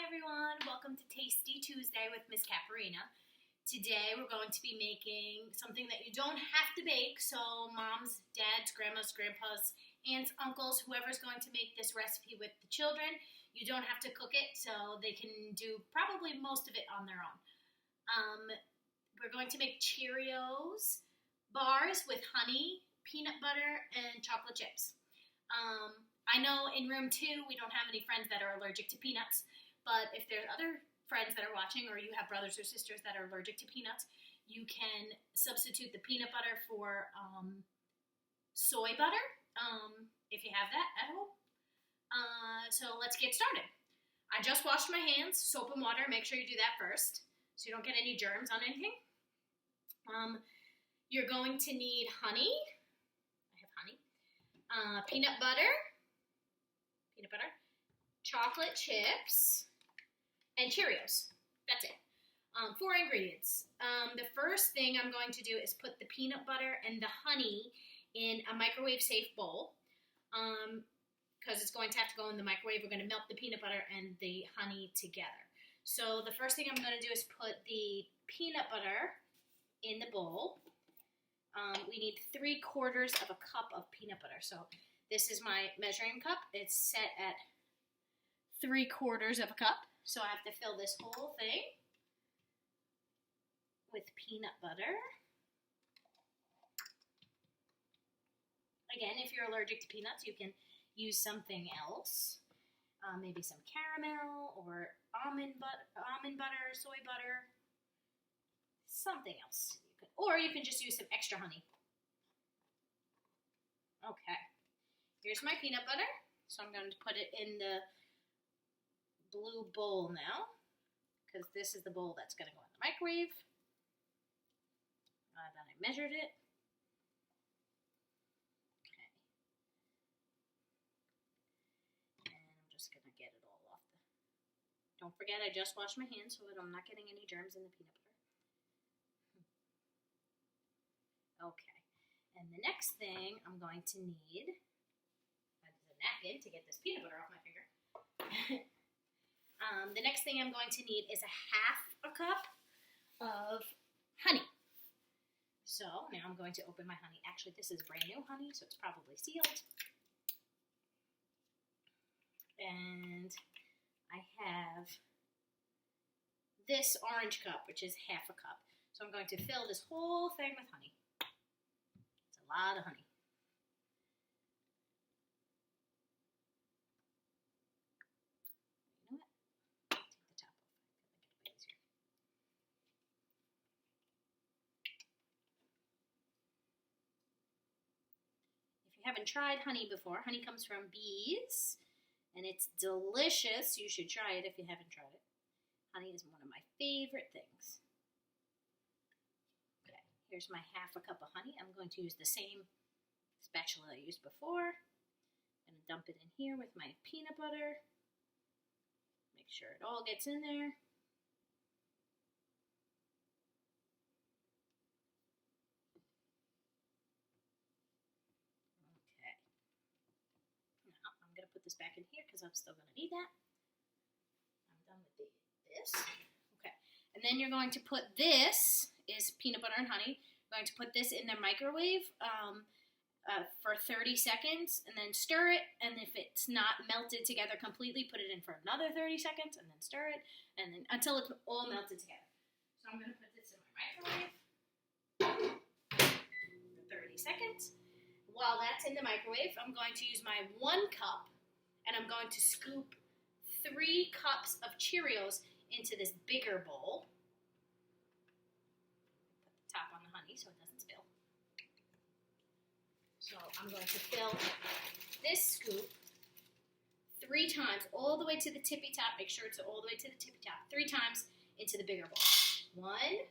everyone, welcome to Tasty Tuesday with Miss Caparina. Today we're going to be making something that you don't have to bake, so moms, dads, grandmas, grandpas, aunts, uncles, whoever's going to make this recipe with the children, you don't have to cook it, so they can do probably most of it on their own. We're going to make Cheerios bars with honey, peanut butter, and chocolate chips. I know in room 2 we don't have any friends that are allergic to peanuts, but if there's other friends that are watching or you have brothers or sisters that are allergic to peanuts, you can substitute the peanut butter for soy butter if you have that at home. So let's get started. I just washed my hands, soap and water. Make sure you do that first so you don't get any germs on anything. You're going to need honey. I have honey. Peanut butter, chocolate chips, and Cheerios. That's it. 4 ingredients. The first thing I'm going to do is put the peanut butter and the honey in a microwave-safe bowl because it's going to have to go in the microwave. We're going to melt the peanut butter and the honey together. So the first thing I'm going to do is put the peanut butter in the bowl. We need 3/4 of a cup of peanut butter. So this is my measuring cup. It's set at 3/4 of a cup. So I have to fill this whole thing with peanut butter. Again, if you're allergic to peanuts, you can use something else. Maybe some caramel or almond butter, soy butter, something else. Or you can just use some extra honey. Okay, here's my peanut butter. So I'm going to put it in the blue bowl now, because this is the bowl that's going to go in the microwave. Then I measured it. Okay. And I'm just going to get it all off the... Don't forget, I just washed my hands so that I'm not getting any germs in the peanut butter. Okay, and the next thing I'm going to need is a napkin to get this peanut butter off my finger. The next thing I'm going to need is a 1/2 cup of honey. So now I'm going to open my honey. Actually, this is brand new honey, so it's probably sealed. And I have this orange cup, which is 1/2 cup. So I'm going to fill this whole thing with honey. A lot of honey. You know what? Take the top off. That'll make it easier. If you haven't tried honey before, honey comes from bees, and it's delicious. You should try it if you haven't tried it. Honey is one of my favorite things. Here's my 1/2 cup of honey. I'm going to use the same spatula I used before. I'm going to dump it in here with my peanut butter. Make sure it all gets in there. Okay. Now I'm going to put this back in here because I'm still going to need that. I'm done with this. Okay. And then you're going to put this is peanut butter and honey. I'm going to put this in the microwave for 30 seconds and then stir it. And if it's not melted together completely, put it in for another 30 seconds and then stir it and then until it's all melted together. So I'm going to put this in my microwave for 30 seconds. While that's in the microwave, I'm going to use my 1 cup and I'm going to scoop 3 cups of Cheerios into this bigger bowl. Top on the honey so it doesn't spill. So I'm going to fill this scoop 3 times all the way to the tippy top. Make sure it's all the way to the tippy top. 3 times into the bigger bowl. 1,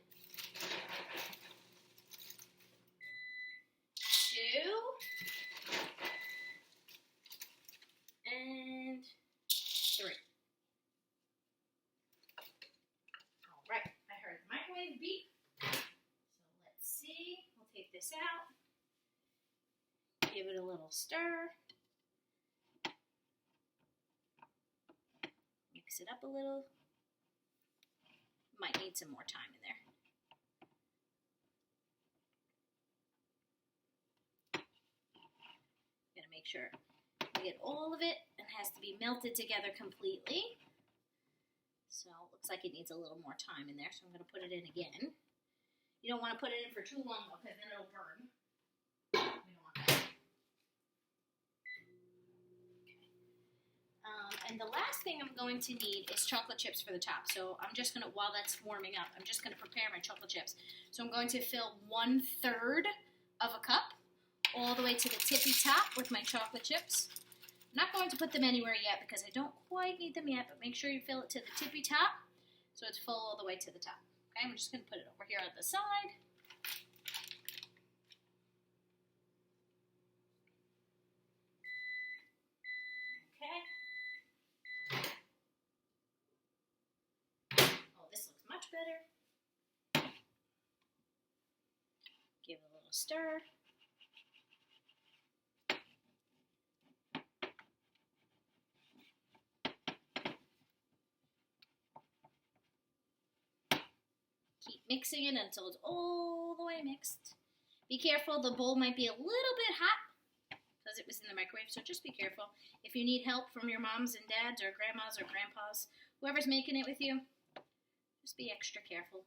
2, and 3. All right, I heard the microwave beep. We'll take this out, give it a little stir, mix mix it up a little. Might need some more time in there. Gotta make sure you get all of it. It has to be melted together completely. So it looks like it needs a little more time in there, so I'm gonna put it in again. You don't want to put it in for too long though, because then it'll burn. We don't want that. And the last thing I'm going to need is chocolate chips for the top. So I'm just going to, while that's warming up, I'm just going to prepare my chocolate chips. So I'm going to fill 1/3 of a cup all the way to the tippy top with my chocolate chips. I'm not going to put them anywhere yet because I don't quite need them yet, but make sure you fill it to the tippy top so it's full all the way to the top. Okay, I'm just going to put it over here on the side. Better. Give it a little stir. Keep mixing it until it's all the way mixed. Be careful, the bowl might be a little bit hot because it was in the microwave, so just be careful. If you need help from your moms and dads or grandmas or grandpas, whoever's making it with you, just be extra careful.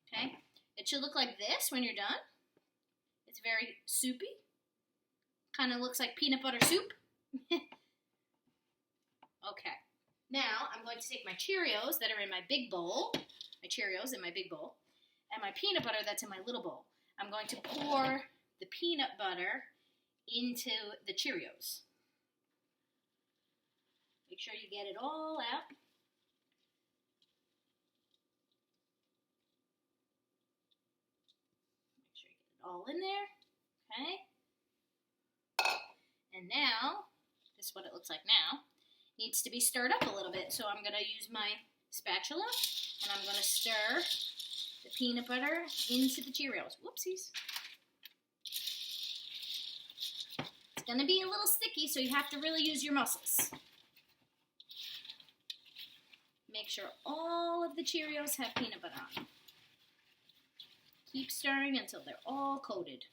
Okay? It should look like this when you're done. It's very soupy. Kind of looks like peanut butter soup. Okay. Now, I'm going to take my Cheerios that are in my big bowl, my Cheerios in my big bowl, and my peanut butter that's in my little bowl. I'm going to pour the peanut butter into the Cheerios. Make sure you get it all out. All in there, okay? And now, this is what it looks like now. Needs to be stirred up a little bit, so I'm gonna use my spatula and I'm gonna stir the peanut butter into the Cheerios. Whoopsies. It's gonna be a little sticky, so you have to really use your muscles. Make sure all of the Cheerios have peanut butter on them. Keep stirring until they're all coated.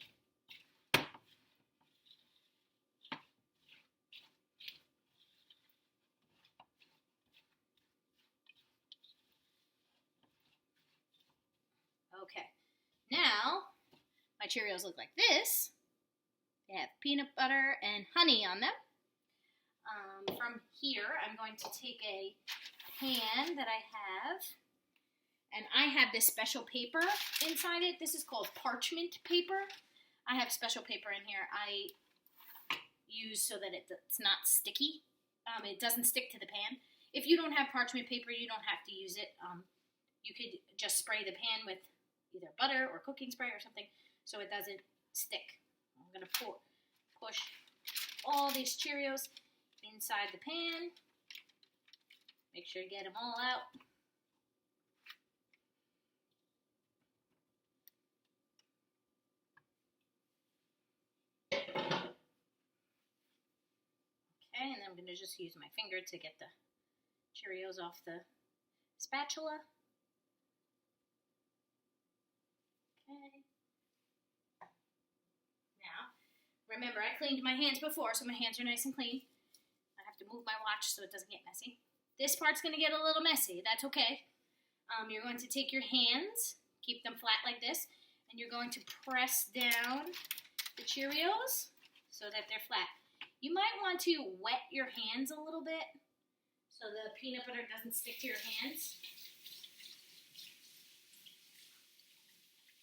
Okay, now my Cheerios look like this. They have peanut butter and honey on them. From here, I'm going to take a pan that I have. And I have this special paper inside it. This is called parchment paper. I have special paper in here I use so that it's not sticky. It doesn't stick to the pan. If you don't have parchment paper, you don't have to use it. You could just spray the pan with either butter or cooking spray or something so it doesn't stick. I'm going to push all these Cheerios inside the pan. Make sure you get them all out. Okay, and then I'm going to just use my finger to get the Cheerios off the spatula. Okay. Now, remember I cleaned my hands before, so my hands are nice and clean. I have to move my watch so it doesn't get messy. This part's going to get a little messy. That's okay. You're going to take your hands, keep them flat like this, and you're going to press down the Cheerios so that they're flat. You might want to wet your hands a little bit so the peanut butter doesn't stick to your hands.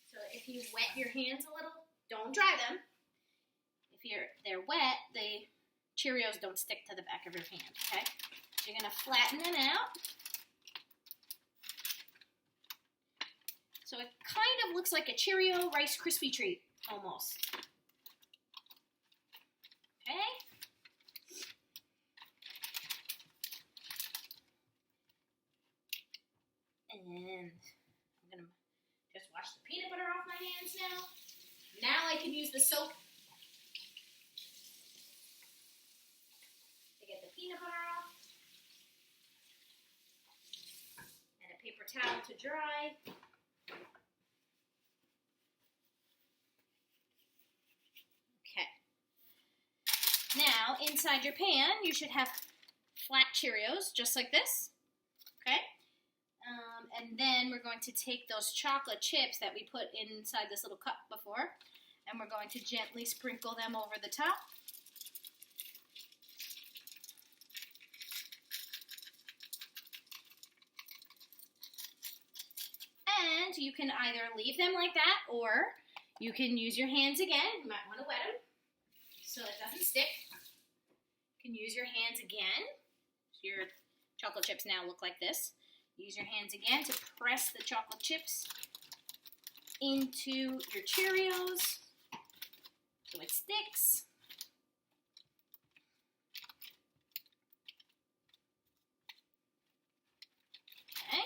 So if you wet your hands a little, don't dry them. If they're wet, the Cheerios don't stick to the back of your hand, okay? So you're going to flatten them out. So it kind of looks like a Cheerio Rice Krispie treat, almost. Okay? And I'm going to just wash the peanut butter off my hands now. Now I can use the soap to get the peanut butter off. paper towel to dry. Okay. Now, inside your pan, you should have flat Cheerios, just like this. Okay? And then we're going to take those chocolate chips that we put inside this little cup before, and we're going to gently sprinkle them over the top. And you can either leave them like that, or you can use your hands again. You might want to wet them so it doesn't stick. You can use your hands again. Your chocolate chips now look like this. Use your hands again to press the chocolate chips into your Cheerios so it sticks. Okay.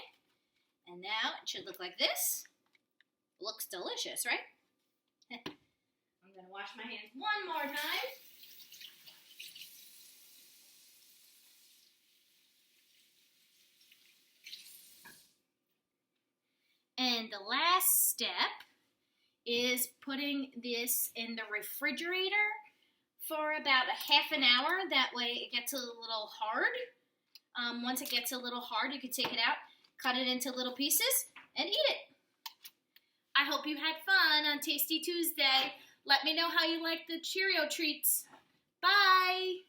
And now it should look like this. Looks delicious, right? I'm going to wash my hands one more time. And the last step is putting this in the refrigerator for about a half an hour. That way it gets a little hard. Once it gets a little hard, you can take it out, cut it into little pieces, and eat it. I hope you had fun on Tasty Tuesday. Let me know how you like the Cheerio treats. Bye!